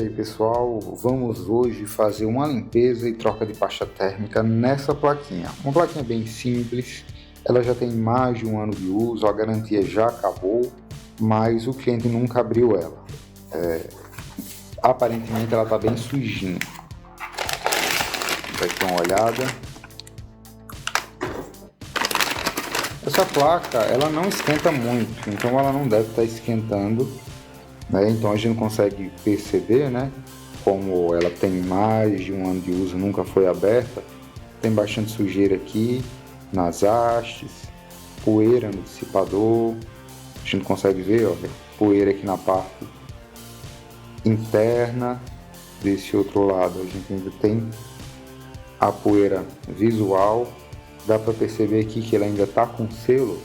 aí pessoal, vamos hoje fazer uma limpeza e troca de pasta térmica nessa plaquinha. Uma plaquinha bem simples, ela já tem mais de um ano de uso, a garantia já acabou, mas o cliente nunca abriu ela. Aparentemente ela está bem sujinha. Vai dar uma olhada. Essa placa ela não esquenta muito, então ela não deve estar esquentando. Então a gente consegue perceber, como ela tem mais de um ano de uso, nunca foi aberta. Tem bastante sujeira aqui nas hastes, poeira no dissipador. A gente consegue ver, poeira aqui na parte interna. Desse outro lado a gente ainda tem a poeira visual. Dá para perceber aqui que ela ainda está com selo,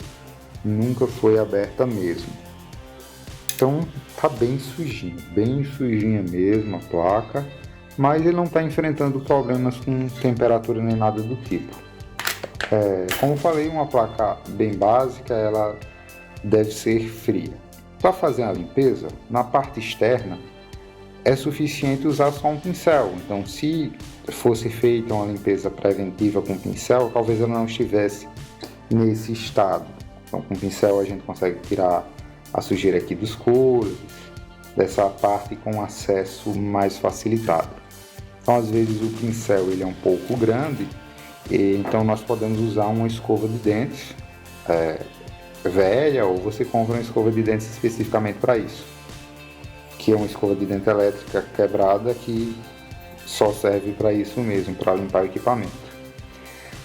nunca foi aberta mesmo. Então tá bem sujinha mesmo a placa, mas ele não está enfrentando problemas com temperatura nem nada do tipo. Como eu falei, uma placa bem básica, ela deve ser fria. Para fazer a limpeza, na parte externa, é suficiente usar só um pincel. Então, se fosse feita uma limpeza preventiva com pincel, talvez ela não estivesse nesse estado. Então, com pincel a gente consegue tirar a sujeira aqui dos coros, dessa parte com acesso mais facilitado. Então, às vezes o pincel ele é um pouco grande, então nós podemos usar uma escova de dentes velha, ou você compra uma escova de dentes especificamente para isso, que é uma escova de dente elétrica quebrada que só serve para isso mesmo, para limpar o equipamento.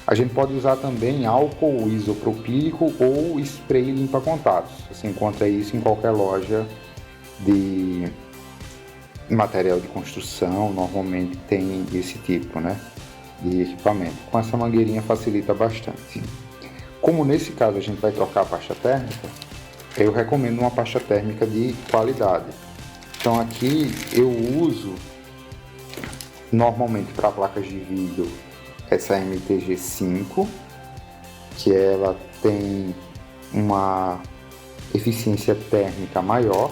A gente pode usar também álcool isopropílico ou spray limpa-contatos. Você encontra isso em qualquer loja de material de construção, normalmente tem esse tipo de equipamento. Com essa mangueirinha facilita bastante. Como nesse caso a gente vai trocar a pasta térmica, eu recomendo uma pasta térmica de qualidade. Então aqui eu uso normalmente para placas de vídeo essa MTG5, que ela tem uma eficiência térmica maior,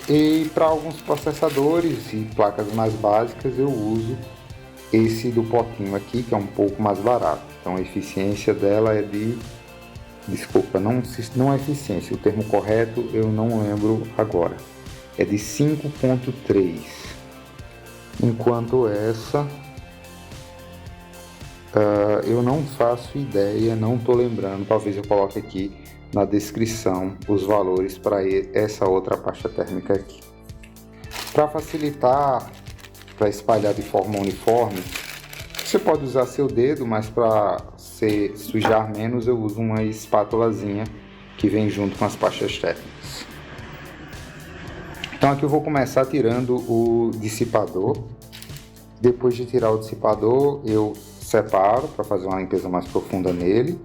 e para alguns processadores e placas mais básicas eu uso esse do potinho aqui, que é um pouco mais barato. Então a eficiência dela é de... Desculpa, não é eficiência, o termo correto eu não lembro agora. É de 5.3, enquanto essa eu não faço ideia, não estou lembrando. Talvez eu coloque aqui na descrição os valores para essa outra pasta térmica aqui. Para facilitar, para espalhar de forma uniforme, você pode usar seu dedo, mas para sujar menos eu uso uma espátulazinha que vem junto com as pastas térmicas. Então aqui eu vou começar tirando o dissipador. Depois de tirar o dissipador, eu separo para fazer uma limpeza mais profunda nele.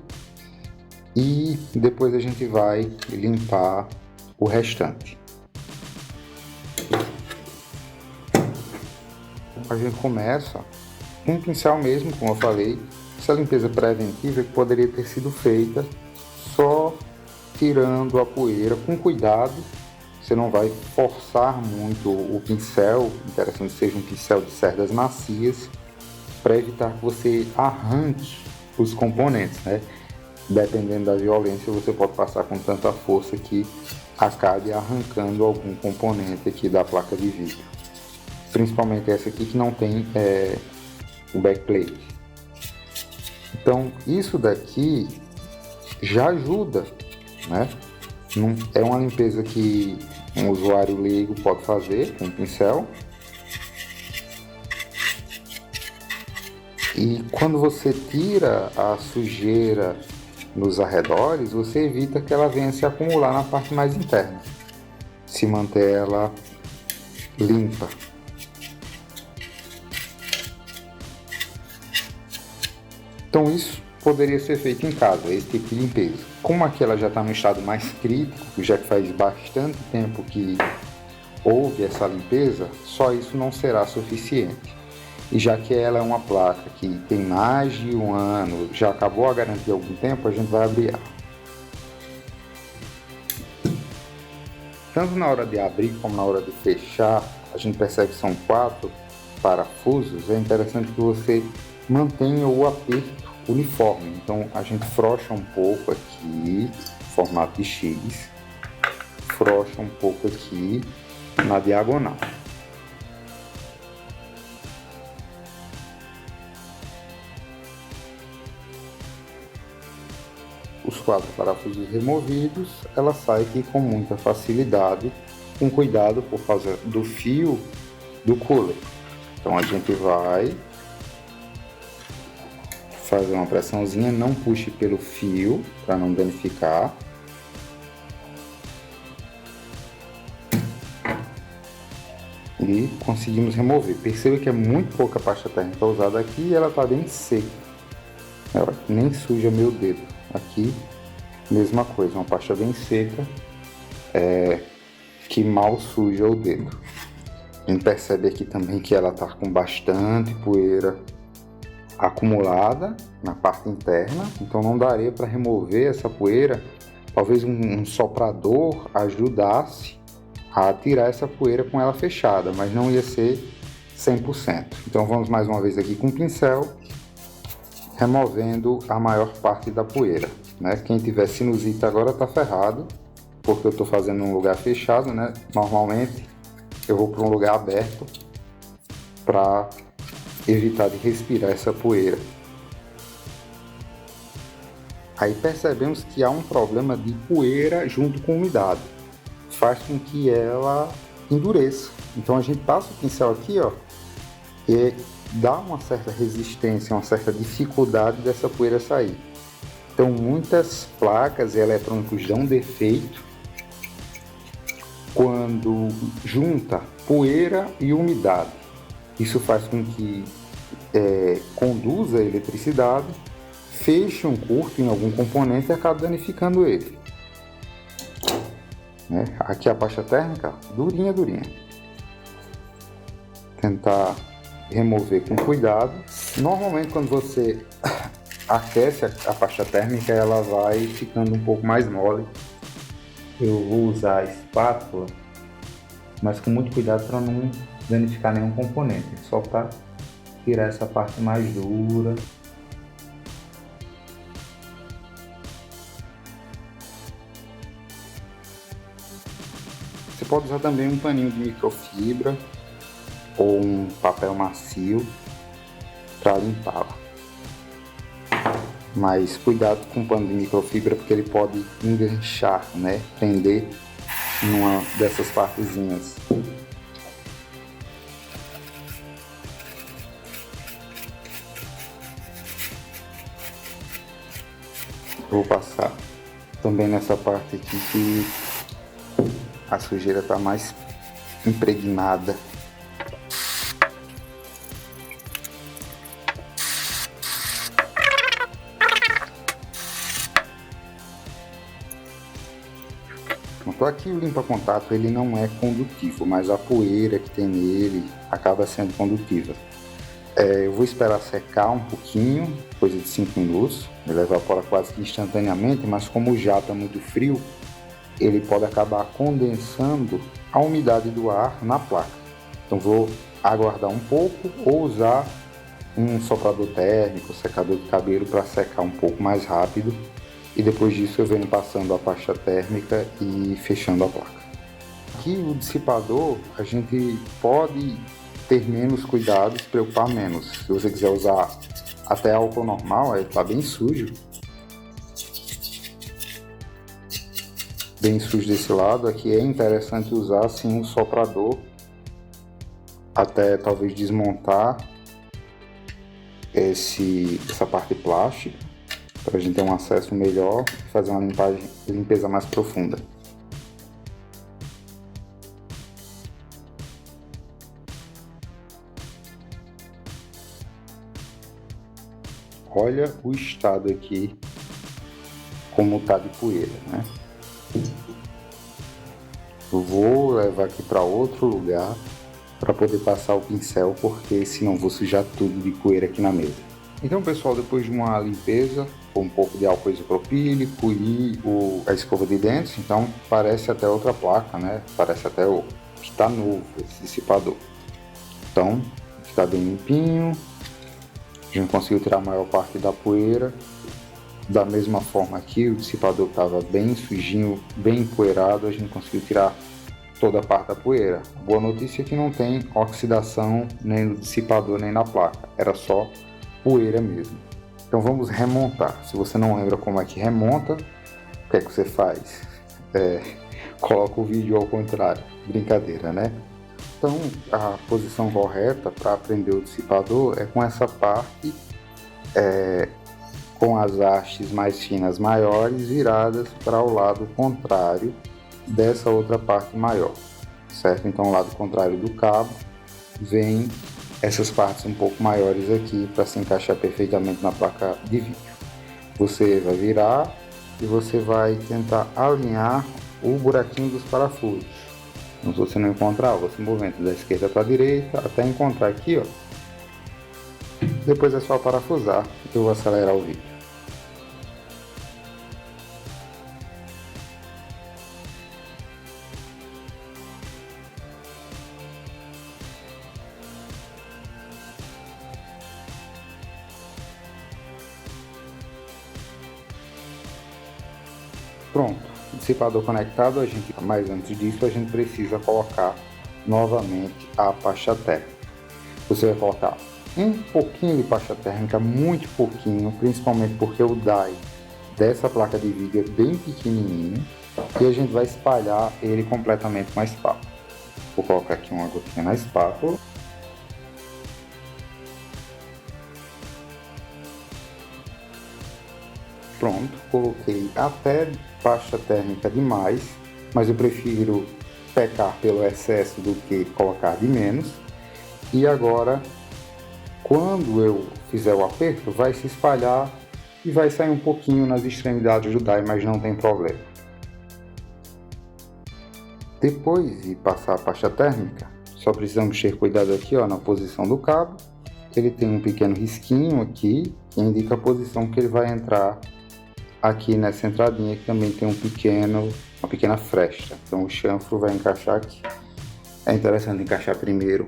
E depois a gente vai limpar o restante. A gente começa com um pincel mesmo, como eu falei. Essa limpeza preventiva que poderia ter sido feita só tirando a poeira com cuidado. Você não vai forçar muito o pincel, interessante que seja um pincel de cerdas macias, para evitar que você arranque os componentes, Dependendo da violência, você pode passar com tanta força que acabe arrancando algum componente aqui da placa de vídeo. Principalmente essa aqui que não tem o backplate. Então isso daqui já ajuda, É uma limpeza que um usuário leigo pode fazer com um pincel. E quando você tira a sujeira nos arredores, você evita que ela venha se acumular na parte mais interna, se manter ela limpa. Então isso poderia ser feito em casa, esse tipo de limpeza. Como aqui ela já está no estado mais crítico, já que faz bastante tempo que houve essa limpeza, só isso não será suficiente. E já que ela é uma placa que tem mais de um ano, já acabou a garantia há algum tempo, a gente vai abrir ela. Tanto na hora de abrir como na hora de fechar a gente percebe que são 4 parafusos, é interessante que você mantenha o aperto uniforme. Então a gente frouxa um pouco aqui, formato de X, frouxa um pouco aqui na diagonal. Os 4 parafusos removidos, ela sai aqui com muita facilidade, com cuidado por causa do fio do cooler. Então a gente vai fazer uma pressãozinha, não puxe pelo fio para não danificar. E conseguimos remover. Perceba que é muito pouca pasta térmica usada aqui e ela está bem seca. Ela nem suja meu dedo. Aqui, mesma coisa, uma pasta bem seca que mal suja o dedo. A gente percebe aqui também que ela está com bastante poeira acumulada na parte interna, então não daria para remover essa poeira. Talvez um soprador ajudasse a tirar essa poeira com ela fechada, mas não ia ser 100%. Então vamos mais uma vez aqui com o pincel, removendo a maior parte da poeira, né? Quem tiver sinusite agora tá ferrado, porque eu estou fazendo num lugar fechado, né? Normalmente eu vou para um lugar aberto para evitar de respirar essa poeira. Aí percebemos que há um problema de poeira junto com umidade, faz com que ela endureça. Então a gente passa o pincel aqui, ó, e dá uma certa resistência, uma certa dificuldade dessa poeira sair. Então muitas placas e eletrônicos dão defeito quando junta poeira e umidade. Isso faz com que conduza a eletricidade, feche um curto em algum componente e acabe danificando ele. Aqui a pasta térmica, durinha. Tentar remover com cuidado. Normalmente quando você aquece a pasta térmica, ela vai ficando um pouco mais mole. Eu vou usar a espátula, mas com muito cuidado para não danificar nenhum componente, só para tirar essa parte mais dura. Você pode usar também um paninho de microfibra ou um papel macio para limpá-la. Mas cuidado com o pano de microfibra, porque ele pode enganchar, né? Prender numa dessas partezinhas. Vou passar também nessa parte aqui que a sujeira está mais impregnada. Então aqui o limpa-contato ele não é condutivo, mas a poeira que tem nele acaba sendo condutiva. Eu vou esperar secar um pouquinho, coisa de 5 minutos, ele evapora quase que instantaneamente, mas como o jato é muito frio, ele pode acabar condensando a umidade do ar na placa. Então vou aguardar um pouco ou usar um soprador térmico, secador de cabelo para secar um pouco mais rápido. E depois disso eu venho passando a pasta térmica e fechando a placa. Aqui o dissipador a gente pode ter menos cuidado, se preocupar menos. Se você quiser usar até álcool normal, ele está bem sujo. Bem sujo desse lado. Aqui é interessante usar assim um soprador, até talvez desmontar essa parte plástica, para a gente ter um acesso melhor e fazer uma limpeza mais profunda. Olha o estado aqui, como está de poeira, né? Eu vou levar aqui para outro lugar para poder passar o pincel, porque senão vou sujar tudo de poeira aqui na mesa. Então, pessoal, depois de uma limpeza com um pouco de álcool isopropílico e a escova de dentes, então parece até outra placa, né? Parece até que está novo esse dissipador. Então, está bem limpinho, a gente conseguiu tirar a maior parte da poeira. Da mesma forma aqui, o dissipador estava bem sujinho, bem empoeirado, a gente conseguiu tirar toda a parte da poeira. Boa notícia é que não tem oxidação nem no dissipador nem na placa, era só poeira mesmo. Então vamos remontar. Se você não lembra como é que remonta, o que é que você faz? Coloca o vídeo ao contrário, brincadeira, né? Então a posição correta para prender o dissipador é com essa parte, com as hastes mais finas maiores viradas para o lado contrário dessa outra parte maior, certo? Então, o lado contrário do cabo vem essas partes um pouco maiores aqui para se encaixar perfeitamente na placa de vídeo. Você vai virar e você vai tentar alinhar o buraquinho dos parafusos. Então, se você não encontrar, você movimenta da esquerda para a direita até encontrar aqui, ó. Depois é só parafusar. Eu vou acelerar o vídeo. Pronto, dissipador conectado, mas antes disso a gente precisa colocar novamente a pasta térmica. Você vai colocar um pouquinho de pasta térmica, muito pouquinho, principalmente porque o die dessa placa de vídeo é bem pequenininho e a gente vai espalhar ele completamente com a espátula. Vou colocar aqui uma gotinha na espátula. Pronto, coloquei até pasta térmica demais, mas eu prefiro pecar pelo excesso do que colocar de menos. E agora, quando eu fizer o aperto, vai se espalhar e vai sair um pouquinho nas extremidades do die, mas não tem problema. Depois de passar a pasta térmica, só precisamos ter cuidado aqui, ó, na posição do cabo. Ele tem um pequeno risquinho aqui que indica a posição que ele vai entrar aqui nessa entradinha, que também tem uma pequena fresta. Então o chanfro vai encaixar aqui. É interessante encaixar primeiro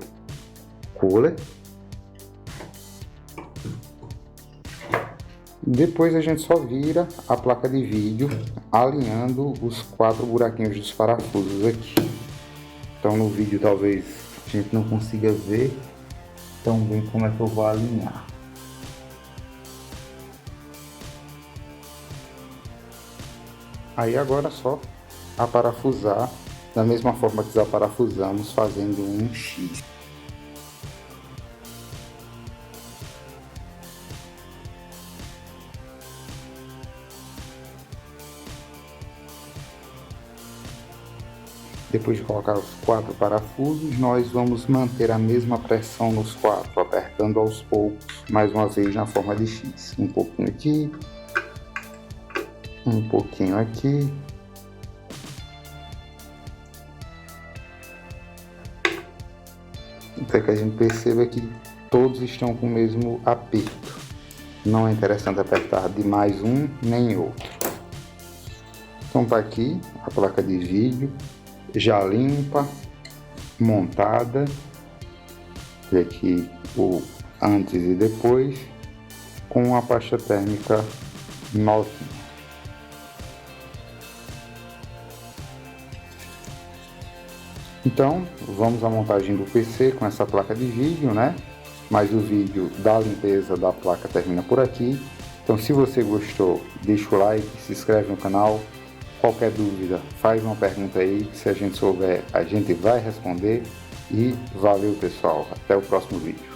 o cooler. Depois a gente só vira a placa de vídeo alinhando os 4 buraquinhos dos parafusos aqui. Então no vídeo talvez a gente não consiga ver tão bem como é que eu vou alinhar. Aí agora é só aparafusar da mesma forma que desaparafusamos, fazendo um X. Depois de colocar os 4 parafusos, nós vamos manter a mesma pressão nos 4, apertando aos poucos, mais uma vez na forma de X. Um pouquinho aqui, um pouquinho aqui. Até que a gente perceba que todos estão com o mesmo aperto. Não é interessante apertar de mais um nem outro. Então tá aqui a placa de vídeo, já limpa, montada. E aqui o antes e depois, com a pasta térmica novinha. Então, vamos à montagem do PC com essa placa de vídeo, né? Mas o vídeo da limpeza da placa termina por aqui. Então, se você gostou, deixa o like, se inscreve no canal. Qualquer dúvida, faz uma pergunta aí, se a gente souber, a gente vai responder. E valeu, pessoal, até o próximo vídeo.